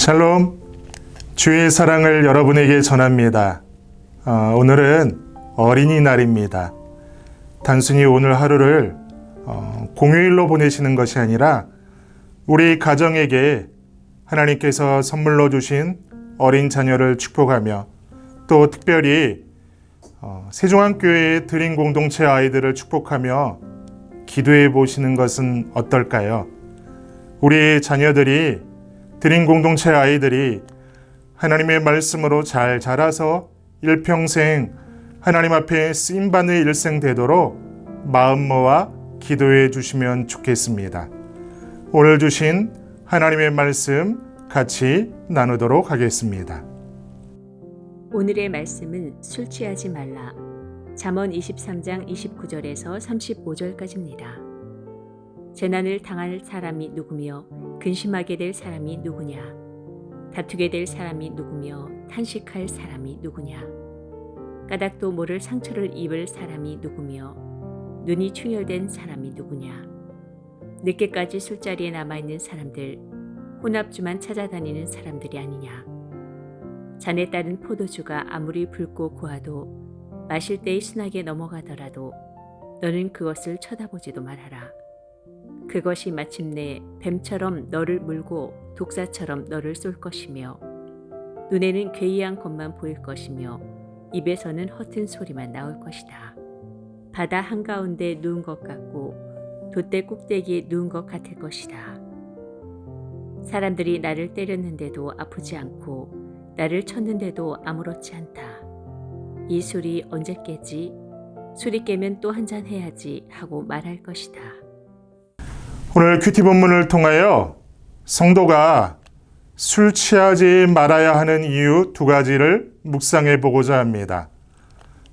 샬롬, 주의 사랑을 여러분에게 전합니다. 오늘은 어린이날입니다. 단순히 오늘 하루를 공휴일로 보내시는 것이 아니라 우리 가정에게 하나님께서 선물로 주신 어린 자녀를 축복하며 또 특별히 세종안교회의 드림 공동체 아이들을 축복하며 기도해 보시는 것은 어떨까요? 우리 자녀들이 드림 공동체 아이들이 하나님의 말씀으로 잘 자라서 일평생 하나님 앞에 쓰임받는 일생 되도록 마음 모아 기도해 주시면 좋겠습니다. 오늘 주신 하나님의 말씀 같이 나누도록 하겠습니다. 오늘의 말씀은 술 취하지 말라. 잠언 23장 29절에서 35절까지입니다. 재난을 당할 사람이 누구며 근심하게 될 사람이 누구냐? 다투게 될 사람이 누구며 탄식할 사람이 누구냐? 까닭도 모를 상처를 입을 사람이 누구며 눈이 충혈된 사람이 누구냐? 늦게까지 술자리에 남아있는 사람들, 혼합주만 찾아다니는 사람들이 아니냐? 잔에 따른 포도주가 아무리 붉고 고와도 마실 때의 순하게 넘어가더라도 너는 그것을 쳐다보지도 말아라. 그것이 마침내 뱀처럼 너를 물고 독사처럼 너를 쏠 것이며 눈에는 괴이한 것만 보일 것이며 입에서는 허튼 소리만 나올 것이다. 바다 한가운데 누운 것 같고 돛대 꼭대기에 누운 것 같을 것이다. 사람들이 나를 때렸는데도 아프지 않고 나를 쳤는데도 아무렇지 않다. 이 술이 언제 깨지? 술이 깨면 또 한잔 해야지 하고 말할 것이다. 오늘 큐티 본문을 통하여 성도가 술 취하지 말아야 하는 이유 두 가지를 묵상해 보고자 합니다.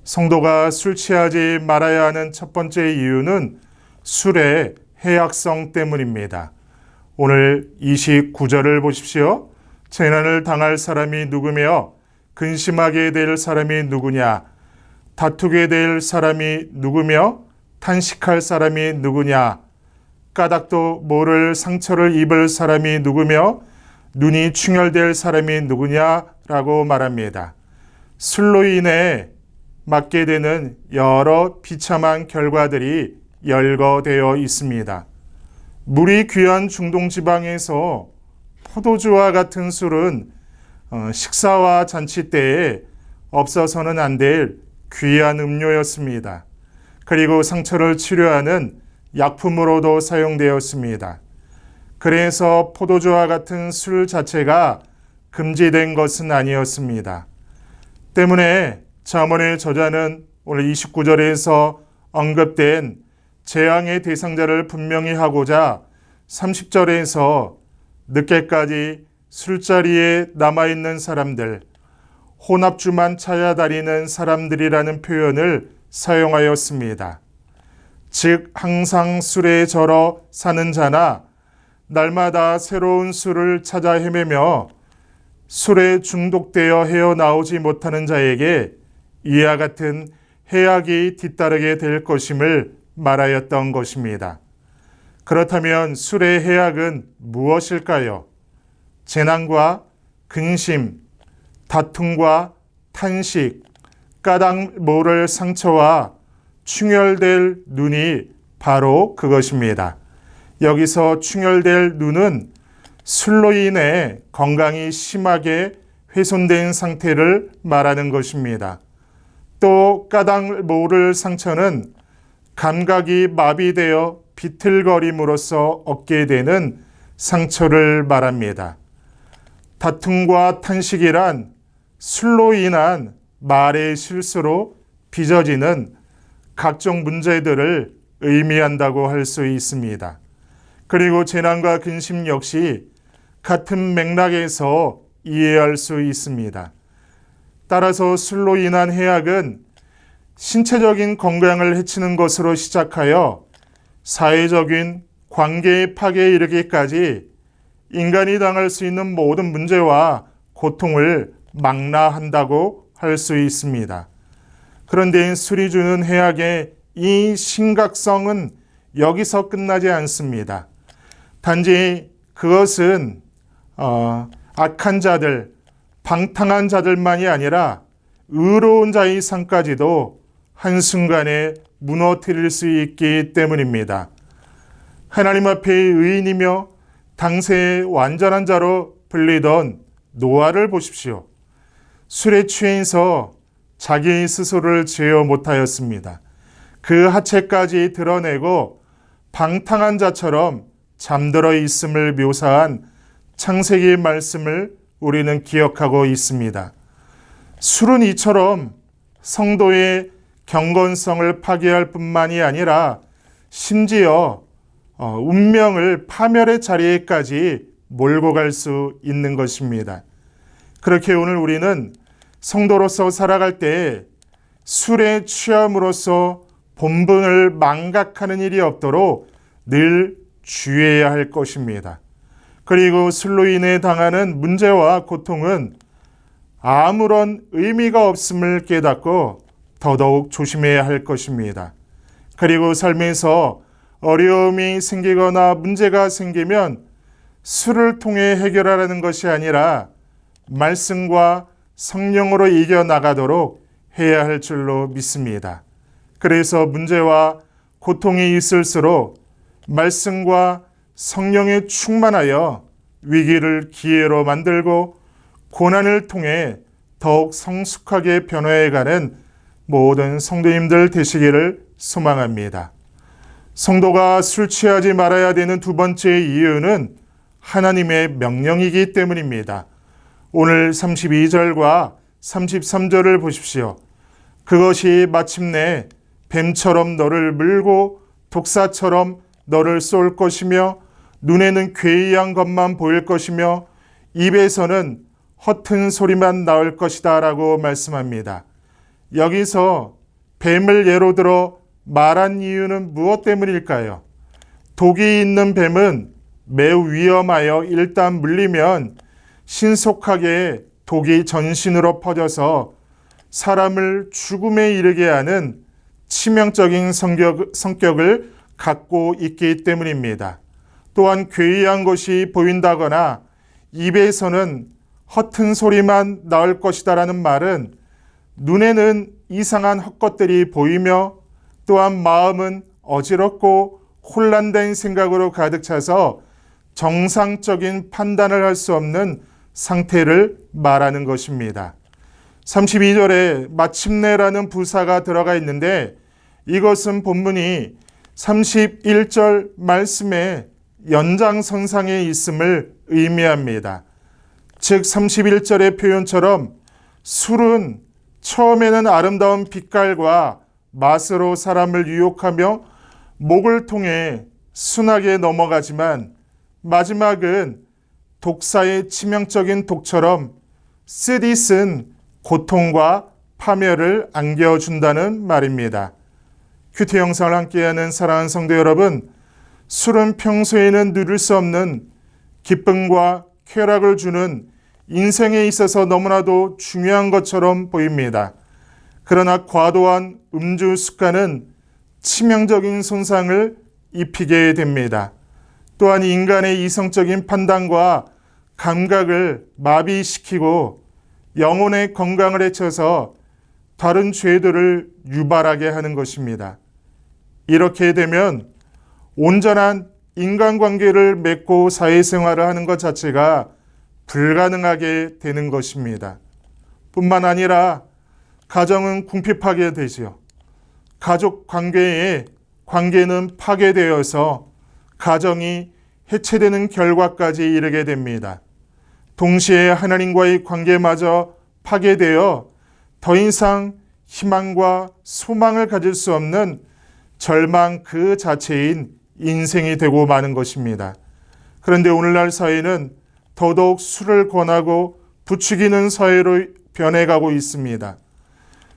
성도가 술 취하지 말아야 하는 첫 번째 이유는 술의 해악성 때문입니다. 오늘 29절을 보십시오. 재난을 당할 사람이 누구며 근심하게 될 사람이 누구냐? 다투게 될 사람이 누구며 탄식할 사람이 누구냐? 까닭도 모를 상처를 입을 사람이 누구며 눈이 충혈될 사람이 누구냐라고 말합니다. 술로 인해 맞게 되는 여러 비참한 결과들이 열거되어 있습니다. 물이 귀한 중동 지방에서 포도주와 같은 술은 식사와 잔치 때에 없어서는 안 될 귀한 음료였습니다. 그리고 상처를 치료하는 약품으로도 사용되었습니다. 그래서 포도주와 같은 술 자체가 금지된 것은 아니었습니다. 때문에 잠언의 저자는 오늘 29절에서 언급된 재앙의 대상자를 분명히 하고자 30절에서 늦게까지 술자리에 남아있는 사람들, 혼합주만 찾아다니는 사람들이라는 표현을 사용하였습니다. 즉 항상 술에 절어 사는 자나 날마다 새로운 술을 찾아 헤매며 술에 중독되어 헤어나오지 못하는 자에게 이와 같은 해악이 뒤따르게 될 것임을 말하였던 것입니다. 그렇다면 술의 해악은 무엇일까요? 재난과 근심, 다툼과 탄식, 까닭 모를 상처와 충혈될 눈이 바로 그것입니다. 여기서 충혈될 눈은 술로 인해 건강이 심하게 훼손된 상태를 말하는 것입니다. 또 까닭 모를 상처는 감각이 마비되어 비틀거림으로써 얻게 되는 상처를 말합니다. 다툼과 탄식이란 술로 인한 말의 실수로 빚어지는 각종 문제들을 의미한다고 할 수 있습니다. 그리고 재난과 근심 역시 같은 맥락에서 이해할 수 있습니다. 따라서 술로 인한 해악은 신체적인 건강을 해치는 것으로 시작하여 사회적인 관계의 파괴에 이르기까지 인간이 당할 수 있는 모든 문제와 고통을 망라한다고 할 수 있습니다. 그런데 술이 주는 해악의 이 심각성은 여기서 끝나지 않습니다. 단지 그것은 악한 자들, 방탕한 자들만이 아니라 의로운 자의 상까지도 한순간에 무너뜨릴 수 있기 때문입니다. 하나님 앞에 의인이며 당세의 완전한 자로 불리던 노아를 보십시오. 술에 취해서 자기 스스로를 제어 못하였습니다. 그 하체까지 드러내고 방탕한 자처럼 잠들어 있음을 묘사한 창세기 말씀을 우리는 기억하고 있습니다. 술은 이처럼 성도의 경건성을 파괴할 뿐만이 아니라 심지어 운명을 파멸의 자리에까지 몰고 갈 수 있는 것입니다. 그렇게 오늘 우리는 성도로서 살아갈 때 술에 취함으로써 본분을 망각하는 일이 없도록 늘 주의해야 할 것입니다. 그리고 술로 인해 당하는 문제와 고통은 아무런 의미가 없음을 깨닫고 더더욱 조심해야 할 것입니다. 그리고 삶에서 어려움이 생기거나 문제가 생기면 술을 통해 해결하라는 것이 아니라 말씀과 성령으로 이겨나가도록 해야 할 줄로 믿습니다. 그래서 문제와 고통이 있을수록 말씀과 성령에 충만하여 위기를 기회로 만들고 고난을 통해 더욱 성숙하게 변화해가는 모든 성도님들 되시기를 소망합니다. 성도가 술 취하지 말아야 되는 두 번째 이유는 하나님의 명령이기 때문입니다. 오늘 32절과 33절을 보십시오. 그것이 마침내 뱀처럼 너를 물고 독사처럼 너를 쏠 것이며 눈에는 괴이한 것만 보일 것이며 입에서는 허튼 소리만 나올 것이다 라고 말씀합니다. 여기서 뱀을 예로 들어 말한 이유는 무엇 때문일까요? 독이 있는 뱀은 매우 위험하여 일단 물리면 신속하게 독이 전신으로 퍼져서 사람을 죽음에 이르게 하는 치명적인 성격을 갖고 있기 때문입니다. 또한 괴이한 것이 보인다거나 입에서는 허튼 소리만 나올 것이다라는 말은 눈에는 이상한 헛것들이 보이며 또한 마음은 어지럽고 혼란된 생각으로 가득 차서 정상적인 판단을 할 수 없는 상태를 말하는 것입니다. 32절에 마침내라는 부사가 들어가 있는데 이것은 본문이 31절 말씀의 연장선상에 있음을 의미합니다. 즉 31절의 표현처럼 술은 처음에는 아름다운 빛깔과 맛으로 사람을 유혹하며 목을 통해 순하게 넘어가지만 마지막은 독사의 치명적인 독처럼 쓰디쓴 고통과 파멸을 안겨준다는 말입니다. 큐티 영상을 함께하는 사랑하는 성도 여러분, 술은 평소에는 누릴 수 없는 기쁨과 쾌락을 주는 인생에 있어서 너무나도 중요한 것처럼 보입니다. 그러나 과도한 음주 습관은 치명적인 손상을 입히게 됩니다. 또한 인간의 이성적인 판단과 감각을 마비시키고 영혼의 건강을 해쳐서 다른 죄들을 유발하게 하는 것입니다. 이렇게 되면 온전한 인간관계를 맺고 사회생활을 하는 것 자체가 불가능하게 되는 것입니다. 뿐만 아니라 가정은 궁핍하게 되지요. 가족 관계의 관계는 파괴되어서 가정이 해체되는 결과까지 이르게 됩니다. 동시에 하나님과의 관계마저 파괴되어 더 이상 희망과 소망을 가질 수 없는 절망 그 자체인 인생이 되고 마는 것입니다. 그런데 오늘날 사회는 더더욱 술을 권하고 부추기는 사회로 변해가고 있습니다.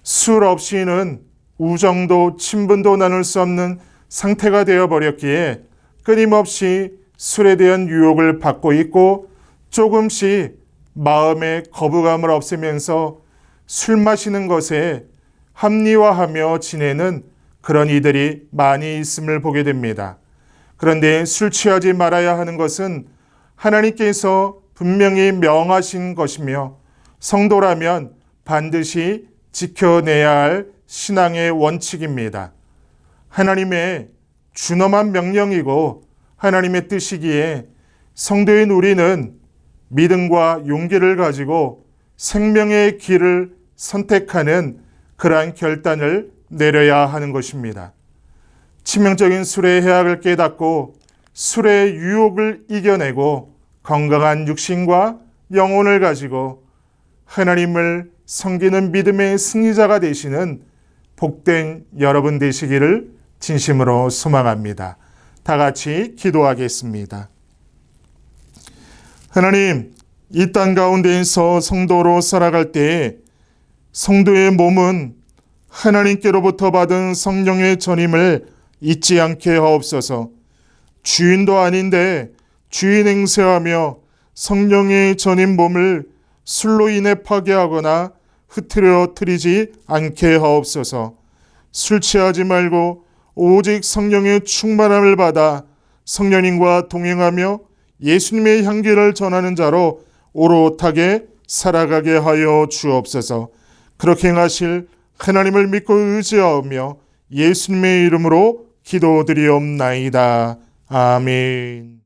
술 없이는 우정도 친분도 나눌 수 없는 상태가 되어버렸기에 끊임없이 술에 대한 유혹을 받고 있고 조금씩 마음의 거부감을 없애면서 술 마시는 것에 합리화하며 지내는 그런 이들이 많이 있음을 보게 됩니다. 그런데 술 취하지 말아야 하는 것은 하나님께서 분명히 명하신 것이며 성도라면 반드시 지켜내야 할 신앙의 원칙입니다. 하나님의 준엄한 명령이고 하나님의 뜻이기에 성도인 우리는 믿음과 용기를 가지고 생명의 길을 선택하는 그러한 결단을 내려야 하는 것입니다. 치명적인 술의 해악을 깨닫고 술의 유혹을 이겨내고 건강한 육신과 영혼을 가지고 하나님을 섬기는 믿음의 승리자가 되시는 복된 여러분 되시기를 진심으로 소망합니다. 다 같이 기도하겠습니다. 하나님, 이 땅 가운데에서 성도로 살아갈 때에 성도의 몸은 하나님께로부터 받은 성령의 전임을 잊지 않게 하옵소서. 주인도 아닌데 주인 행세하며 성령의 전임 몸을 술로 인해 파괴하거나 흐트러뜨리지 않게 하옵소서. 술 취하지 말고 오직 성령의 충만함을 받아 성령님과 동행하며 예수님의 향기를 전하는 자로 오롯하게 살아가게 하여 주옵소서. 그렇게 행하실 하나님을 믿고 의지하며 예수님의 이름으로 기도드리옵나이다. 아멘.